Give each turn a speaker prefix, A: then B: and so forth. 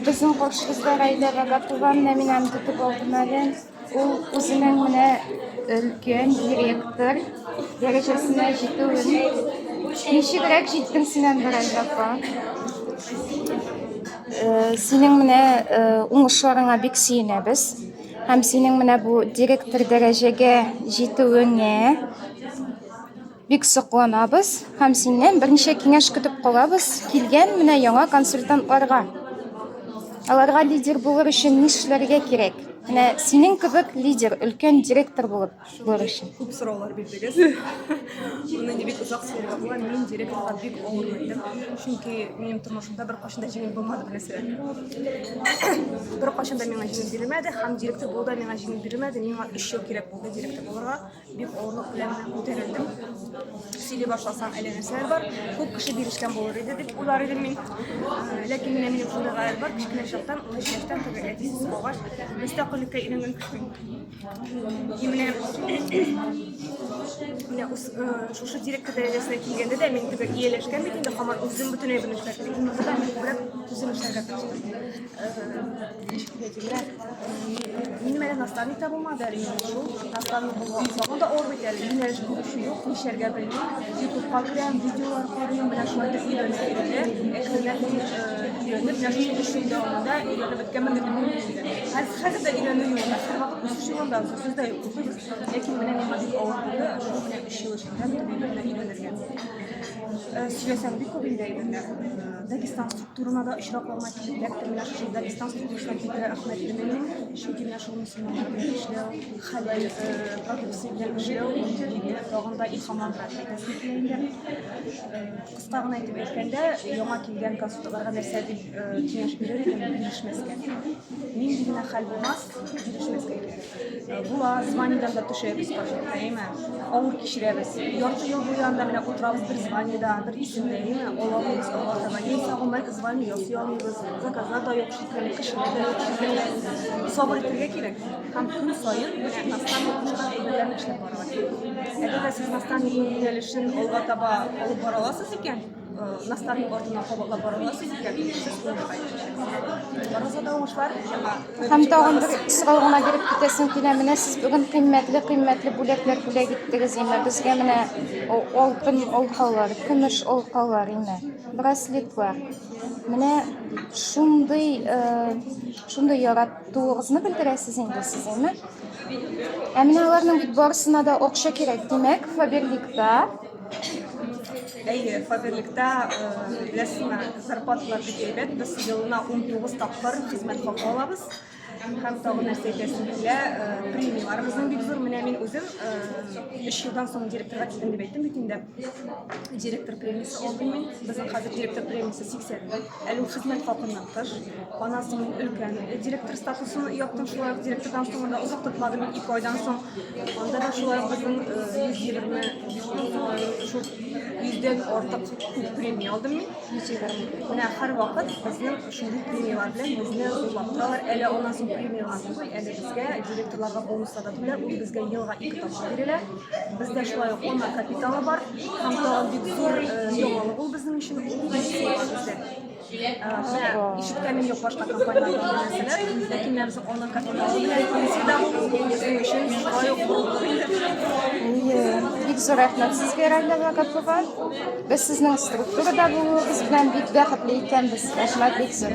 A: Bizim koşkızlar Ayda Ragapova menен tutup oldum. Ул үзенең менә өлкән директор дәрәҗәсенә җитүен ничегрәк җиттең син Әнвәр апа? Синең менә уңышларыңа бик сөенәбез. Һәм синең менә бу директор дәрәҗәгә җитүеңә бик сокланабыз. Һәм синнән берничә киңәш көтеп калабыз килгән менә яңа консультантларга. Аларга лидер булыр өчен ни эшләргә кирәк? Менә синең кебек лидер, өлкән директор булыр өчен.
B: Күп сораулар бирдегез. Уны бик узак сорауга була. Мин директорга бик авырмадым. Чөнки минем тормышымда бер кашында җиңел булмады нәрсә. Бер кашында миңа җиңел бирелмәде, һәм директор булуда миңа җиңел бирелмәде. Миңа 3 ел кирәк булды директор булырга. Бик авырлык белән күтәрелдем. Сөйли башласам әле нәрсәләр бар. Күп кеше бирешкән булыр иде дип уйлар идем мин. Ләкин минем шундый гаять бар. Кичкенә чактан, 13 яшьтән теге әтисез калгач, мөстәкыйлькә өйрәнгән кеше. Менә шушы директор дәрәҗәсенә килгәндә дә мин теге ияләшкән бит инде һаман үзем бөтенләй белән эшләдем. Монда мин үзем эшләргә тырыштым. Мин менә наставник та булмады әле мин шул. Наставник булган да авыр бит әле. Юнәлеш күреше юк, нишәргә белмим. YouTube-ка керәм, видеолар карыйм, менә шулай да өйрәнеп, өйрәнеп, яшәү өчен дәвамында өйрәнеп беткәнмен дип уйлыйм. Хәзер дә өйрәнү юлында, һәр вакыт үсеш юлында, сүз дә укыйбыз. Ләкин менә миңа бик авыр булды, шул менә 3 ел эшләгән, бер-беренә өйрәнергә. Сөйләсәм бик күп инде әйберләр. Дагестан структурына да очракларына килеп, менә шушы Дагестан структурасына китәргә рәхмәт итәм. Чөнки менә шул мөселманнар белән эшләү, хәләл продукция белән эшләү, тагын да илһамландыра итәсе инде. Кыска гына әйтеп әйткәндә, яңа килгән консультларга нәрсә дип киңәш бирер идем, бирешмәскә. Мин дигән хәл булмас, бирешмәскә кирәк. Була, званиедан да төшәбез башкайма, авыр кичерәбез. Ярты ел буенда менә утырабыз бер званиеда, бер исемдә, алабыз, алабыз. Сагымай звание ясыйбыз, заказлар да юк, шикелле кешеләр дә юк. Сабыр итәргә кирәк. Һәм көн саен менә наставник кушкан әйберләрне эшләп барырга кирәк. Әгәр сез наставникның юнәлешен алга таба алып бара аласыз икән, наставник артыннан кабатлап бара аласыз икән, сез уңай кайтачаксыз. Барыгызга да уңышлар.
A: Һәм тагын бер сорау гына биреп китәсем килә. Менә сез бүген кыйммәтле бүләкләр бүләк иттегез инде. Безгә менә алтын алкалар, көмеш алкалар инде, браслетлар. Менә шундый яраттыгызны белдерәсез инде сез, әйме? Менә аларның бит барысына да акча кирәк. Димәк, Фаберликта
B: Фаберликта беләсезме, зарплаталар бик әйбәт. Без елына 19 тапкыр хезмәт хакы алабыз. Һәм тагын нәрсә әйтәсем килә, премияларыбызның бик зур. Менә мин үзем 3 елдан соң директорга килдем дип әйттем бит инде. Директор премиясе алдым мин. Безнең хәзер директор премиясе 80. Әле ул хезмәт хакыннан тыш. Аннан соң өлкән директор статусын яптым, шулай ук директордан соң да озак тотмадым, 2 айдан соң. Анда да шулай ук безнең 120 шул 100дән артык күп премия алдым мин. Менә һәр вакыт безнең шундый премиялар белән безне зурлап торалар. Әле аннан соң премиялар түгел, әле безгә директорларга бонуслар да түләр, ул безгә елга 2 тапкыр бирелә. Бездә шулай ук ана капиталы бар, һәм тагын бик зур яңалык ул безнең өчен бездә. Ишеткәнем юк башка компанияларда нәрсәләр, ләкин безнең ана капиталы белән всегда безнең өчен шулай ук.
A: Бик зур рәхмәт сезгә, Райла Рагапова. Без сезнең структурада булуыгыз белән бик бәхетле икәнбез. Рәхмәт бик зур.